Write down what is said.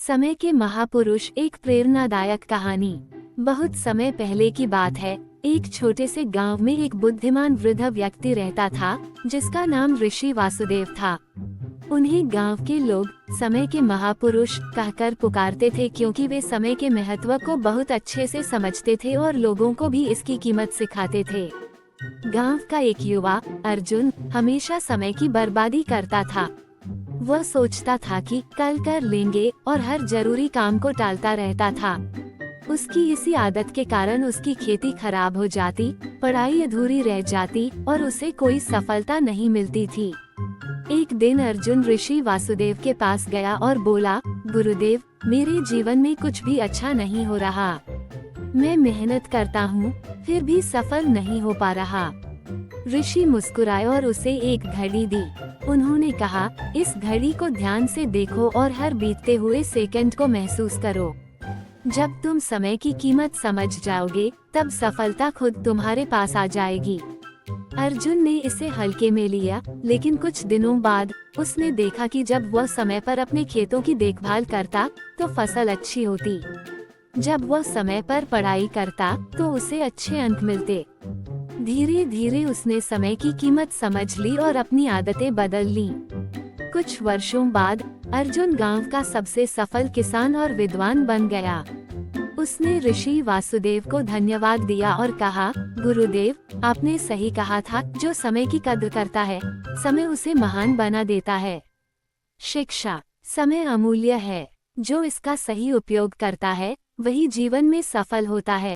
समय के महापुरुष, एक प्रेरणादायक कहानी। बहुत समय पहले की बात है। एक छोटे से गांव में एक बुद्धिमान वृद्ध व्यक्ति रहता था, जिसका नाम ऋषि वासुदेव था। उन्हें गांव के लोग समय के महापुरुष कहकर पुकारते थे, क्योंकि वे समय के महत्व को बहुत अच्छे से समझते थे और लोगों को भी इसकी कीमत सिखाते थे। गांव का एक युवा अर्जुन हमेशा समय की बर्बादी करता था। वह सोचता था कि कल कर लेंगे और हर जरूरी काम को टालता रहता था। उसकी इसी आदत के कारण उसकी खेती खराब हो जाती, पढ़ाई अधूरी रह जाती और उसे कोई सफलता नहीं मिलती थी। एक दिन अर्जुन ऋषि वासुदेव के पास गया और बोला, गुरुदेव, मेरे जीवन में कुछ भी अच्छा नहीं हो रहा। मैं मेहनत करता हूँ, फिर भी सफल नहीं हो पा रहा। ऋषि मुस्कुराए और उसे एक घड़ी दी। उन्होंने कहा, इस घड़ी को ध्यान से देखो और हर बीतते हुए सेकंड को महसूस करो। जब तुम समय की कीमत समझ जाओगे, तब सफलता खुद तुम्हारे पास आ जाएगी। अर्जुन ने इसे हल्के में लिया, लेकिन कुछ दिनों बाद उसने देखा कि जब वह समय पर अपने खेतों की देखभाल करता, तो फसल अच्छी होती। जब वह समय पर पढ़ाई करता, तो उसे अच्छे अंक मिलते। धीरे धीरे उसने समय की कीमत समझ ली और अपनी आदतें बदल ली। कुछ वर्षों बाद अर्जुन गांव का सबसे सफल किसान और विद्वान बन गया। उसने ऋषि वासुदेव को धन्यवाद दिया और कहा, गुरुदेव, आपने सही कहा था, जो समय की कद्र करता है, समय उसे महान बना देता है। शिक्षा। समय अमूल्य है। जो इसका सही उपयोग करता है, वही जीवन में सफल होता है।